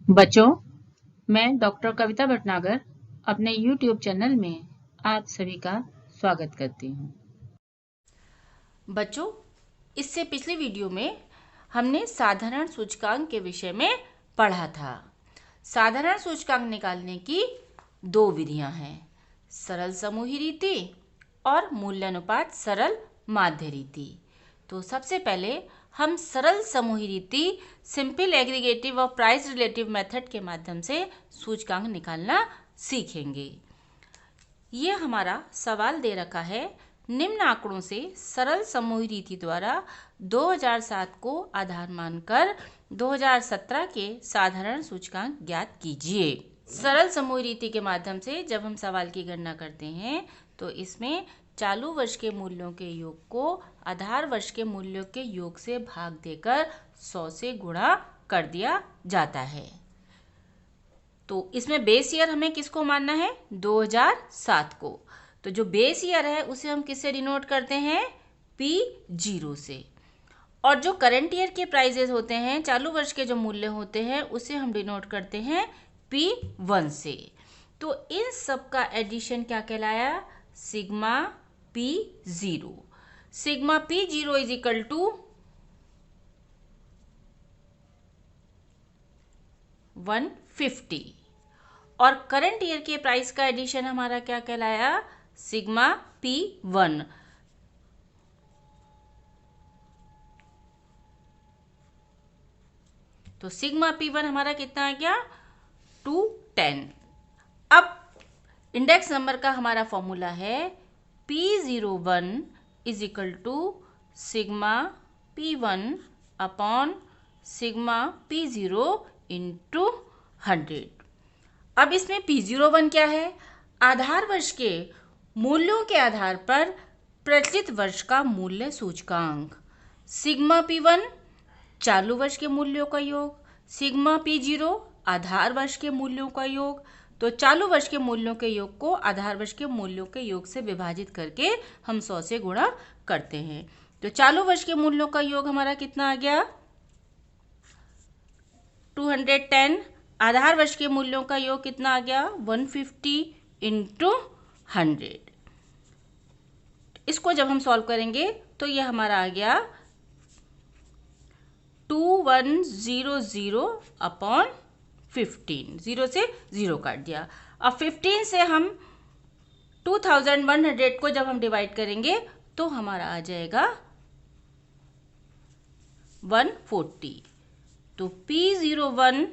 बच्चों, मैं डॉक्टर कविता भटनागर अपने YouTube चैनल में आप सभी का स्वागत करती हूँ। बच्चों, इससे पिछली वीडियो में हमने साधारण सूचकांक के विषय में पढ़ा था। साधारण सूचकांक निकालने की दो विधियां हैं, सरल समूही रीति और मूल्यानुपात सरल माध्य रीति। तो सबसे पहले हम सरल समूही रीति सिंपल एग्रीगेटिव और प्राइस रिलेटिव मेथड के माध्यम से सूचकांक निकालना सीखेंगे। ये हमारा सवाल दे रखा है, निम्न आंकड़ों से सरल समूही रीति द्वारा 2007 को आधार मानकर 2017 के साधारण सूचकांक ज्ञात कीजिए। सरल समूही रीति के माध्यम से जब हम सवाल की गणना करते हैं तो इसमें चालू वर्ष के मूल्यों के योग को आधार वर्ष के मूल्यों के योग से भाग देकर 100 से गुणा कर दिया जाता है। तो इसमें बेस ईयर हमें किसको मानना है? 2007 को। तो जो बेस ईयर है उसे हम किससे डिनोट करते हैं? P0 से। और जो करंट ईयर के प्राइजेस होते हैं, चालू वर्ष के जो मूल्य होते हैं, उसे हम डिनोट करते हैं P1 से। तो इन सब का एडिशन क्या कहलाया? Sigma P0। Sigma P0 is equal to 150। और करंट ईयर के प्राइस का एडिशन हमारा क्या कहलाया? Sigma P1। तो सिग्मा P1 हमारा कितना आ गया? 210। अब इंडेक्स नंबर का हमारा फॉर्मूला है P01 is equal to sigma P1 upon sigma P0 into 100। अब इसमें P01 क्या है? आधार वर्ष के मूल्यों के आधार पर प्रचलित वर्ष का मूल्य सूचकांक। सिग्मा P1 चालू वर्ष के मूल्यों का योग, सिग्मा P0 आधार वर्ष के मूल्यों का योग। तो चालू वर्ष के मूल्यों के योग को आधार वर्ष के मूल्यों के योग से विभाजित करके हम 100 से गुणा करते हैं। तो चालू वर्ष के मूल्यों का योग हमारा कितना आ गया? 210। आधार वर्ष के मूल्यों का योग कितना आ गया? 150 इंटू 100। इसको जब हम सॉल्व करेंगे तो यह हमारा आ गया 2100 अपॉन 15। 0 से 0 काट दिया। अब 15 से हम 2100 को जब हम डिवाइड करेंगे तो हमारा आ जाएगा 140। तो P01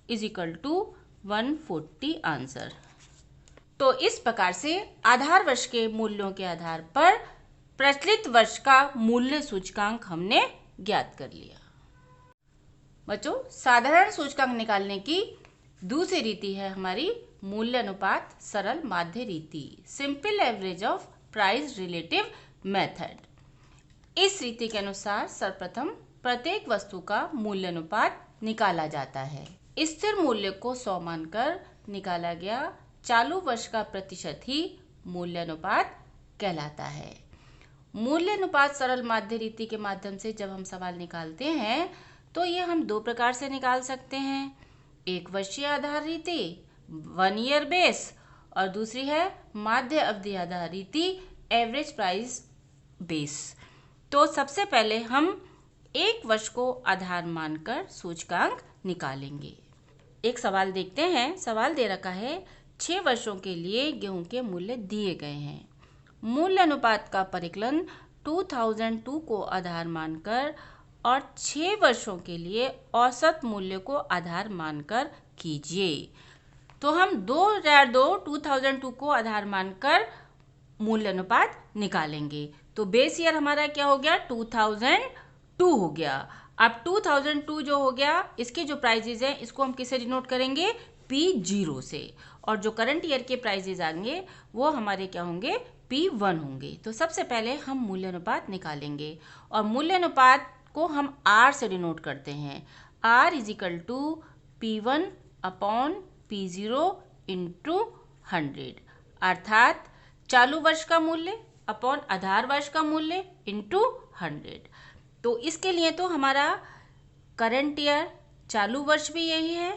is equal to 140 answer. तो इस प्रकार से आधार वर्ष के मूल्यों के आधार पर प्रचलित वर्ष का मूल्य सूचकांक हमने ज्ञात कर लिया। बच्चों, साधारण सूचकांक निकालने की दूसरी रीति है हमारी मूल्यानुपात सरल माध्य रीति, simple average of price relative method. इस रीति के अनुसार सर्वप्रथम प्रत्येक वस्तु का मूल्यानुपात निकाला जाता है। स्थिर मूल्य को 100 मानकर निकाला गया चालू वर्ष का प्रतिशत ही मूल्यानुपात कहलाता है। मूल्यानुपात सरल माध्य रीति के माध्यम से जब हम सवाल निकालते हैं तो ये हम दो प्रकार से निकाल सकते हैं। एक वर्षीय आधार रीति 1 ईयर बेस, और दूसरी है माध्य अवधि आधार रीति एवरेज प्राइस बेस। तो सबसे पहले हम एक वर्ष को आधार मानकर सूचकांक निकालेंगे। एक सवाल देखते हैं। सवाल दे रखा है 6 वर्षों के लिए गेहूं के मूल्य दिए गए हैं। मूल्य अनुपात का परिकलन 2002 को आधार मानकर और 6 वर्षों के लिए औसत मूल्य को आधार मानकर कीजिए। तो हम 2002 को आधार मानकर मूल्य अनुपात निकालेंगे। तो बेस ईयर हमारा क्या हो गया? 2002 हो गया। अब 2002 जो हो गया, इसके जो प्राइजेज हैं इसको हम किससे डिनोट करेंगे? P0 से। और जो करंट ईयर के प्राइजेज आएंगे वो हमारे क्या होंगे? P1 होंगे। तो सबसे पहले हम मूल्यानुपात निकालेंगे और मूल्यानुपात को हम R से डिनोट करते हैं। R is equal to P1 upon P0 into 100, अर्थात चालू वर्ष का मूल्य अपॉन आधार वर्ष का मूल्य इंटू 100। तो इसके लिए तो हमारा करंट ईयर चालू वर्ष भी यही है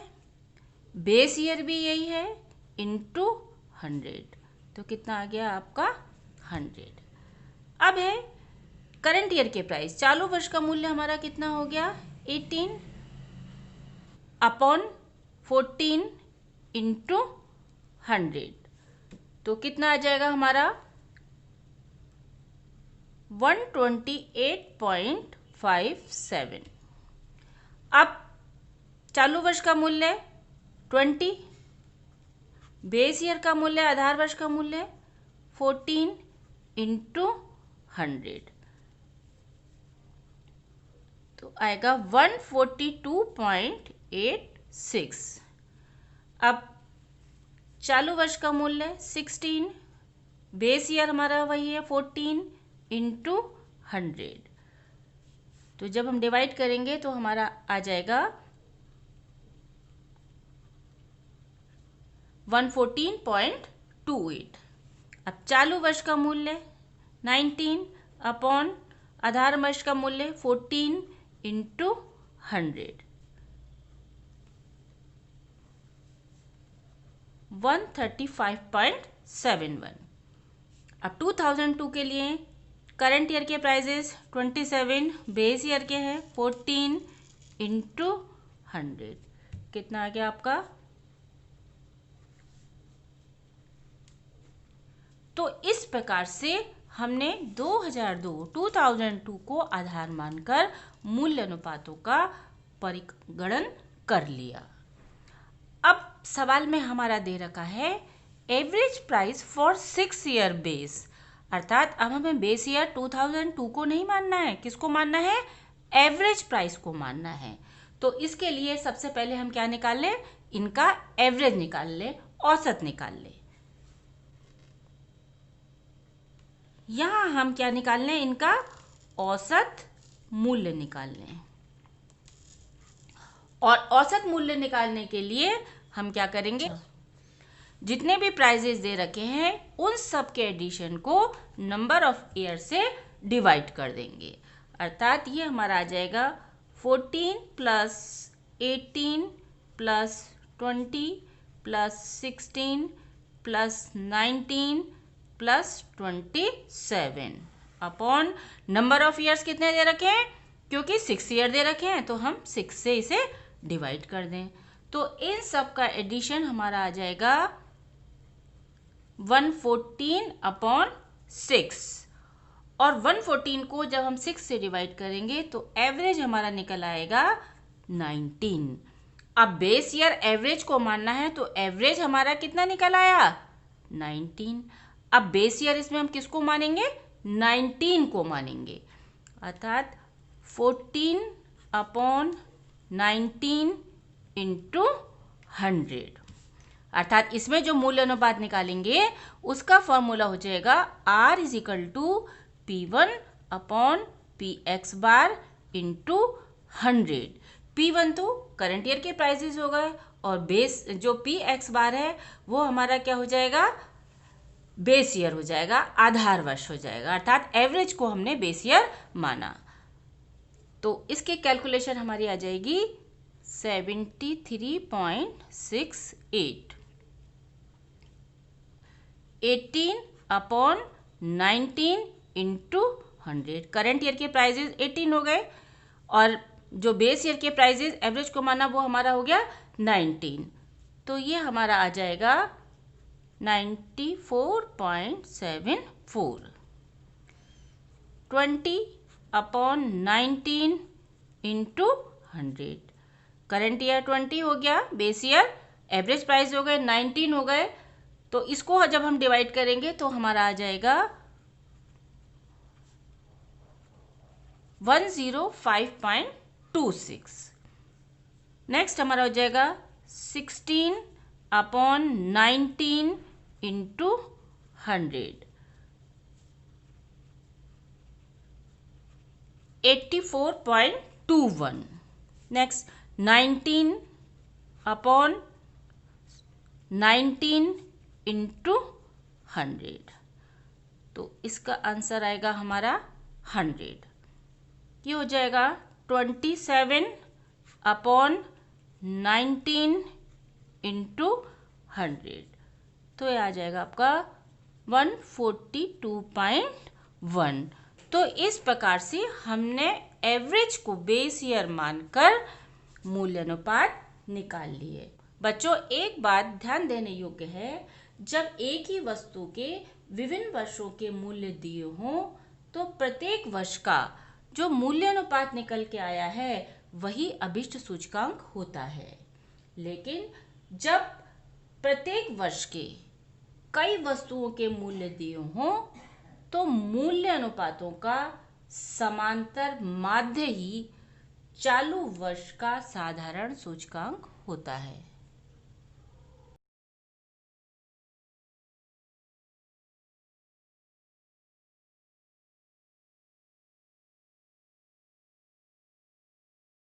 बेस ईयर भी यही है, इंटू 100, तो कितना आ गया आपका 100। अब है करंट ईयर के प्राइस, चालू वर्ष का मूल्य हमारा कितना हो गया 18 अपॉन 14 इंटू 100, तो कितना आ जाएगा हमारा 128.57। अब चालू वर्ष का मूल्य 20, बेस ईयर का मूल्य आधार वर्ष का मूल्य 14 इंटू 100, तो आएगा 142.86। अब चालू वर्ष का मूल्य 16, बेस ईयर हमारा वही है 14 इंटू 100, तो जब हम डिवाइड करेंगे तो हमारा आ जाएगा 114.28। अब चालू वर्ष का मूल्य 19 अपॉन आधार वर्ष का मूल्य 14 इंटू 100, 135.71। अब 2002 के लिए करंट ईयर के प्राइजेस 27, बेस ईयर के हैं 14 इंटू 100, कितना आ गया आपका, तो इस प्रकार से हमने 2002 को आधार मानकर मूल्य अनुपातों का परिगणन कर लिया। अब सवाल में हमारा दे रखा है average price for 6 year base, अर्थात अब हमें बेस ईयर 2002 को नहीं मानना है, किसको मानना है, एवरेज प्राइस को मानना है। तो इसके लिए सबसे पहले हम क्या निकाल लें, इनका एवरेज निकाल लें, औसत निकाल लें। यहां हम क्या निकाल लें, इनका औसत मूल्य निकाल लें, और औसत मूल्य निकालने के लिए हम क्या करेंगे, जितने भी प्राइजेस दे रखे हैं उन सब के एडिशन को नंबर ऑफ ईयर से डिवाइड कर देंगे, अर्थात ये हमारा आ जाएगा 14 plus 18 plus 20 plus 16 plus 19 plus 27 upon number of years कितने दे रखे हैं, क्योंकि 6 ईयर दे रखे हैं तो हम 6 से इसे डिवाइड कर दें, तो इन सब का एडिशन हमारा आ जाएगा 114 अपॉन 6, और 114 को जब हम 6 से डिवाइड करेंगे तो एवरेज हमारा निकल आएगा 19। अब बेस ईयर एवरेज को मानना है तो एवरेज हमारा कितना निकल आया 19। अब बेस ईयर इसमें हम किसको मानेंगे, 19 को मानेंगे, अर्थात 14 अपॉन 19 इंटू 100, अर्थात इसमें जो मूल्य अनुपात निकालेंगे उसका फॉर्मूला हो जाएगा R is equal to P1 upon PX bar into 100। P1 तो करंट ईयर के प्राइसेस हो गए, और बेस जो PX बार है वो हमारा क्या हो जाएगा, बेस ईयर हो जाएगा, आधार वर्ष हो जाएगा, अर्थात एवरेज को हमने बेस ईयर माना, तो इसकी कैलकुलेशन हमारी आ जाएगी 73.68। 18 अपॉन 19 इंटू 100, करंट ईयर के प्राइजेस 18 हो गए, और जो बेस ईयर के प्राइजेस एवरेज को माना वो हमारा हो गया 19, तो ये हमारा आ जाएगा 94.74। 20 अपॉन 19 इंटू 100, करंट ईयर 20 हो गया, बेस ईयर एवरेज प्राइस हो गए 19 हो गए, तो इसको जब हम डिवाइड करेंगे तो हमारा आ जाएगा 105.26। नेक्स्ट हमारा हो जाएगा 16 upon 19 into 100, 84.21। Next 19 upon 19 into 100, तो इसका आंसर आएगा हमारा 100, ये हो जाएगा 27 अपॉन 19 इंटू 100, तो ये आ जाएगा आपका 142.1। तो इस प्रकार से हमने एवरेज को बेस ईयर मानकर मूल्यानुपात निकाल लिए। बच्चों, एक बात ध्यान देने योग्य है, जब एक ही वस्तु के विभिन्न वर्षों के मूल्य दिए हों तो प्रत्येक वर्ष का जो मूल्यानुपात निकल के आया है वही अभिष्ट सूचकांक होता है। लेकिन जब प्रत्येक वर्ष के कई वस्तुओं के मूल्य दिए हों तो मूल्य अनुपातों का समांतर माध्य ही चालू वर्ष का साधारण सूचकांक होता है।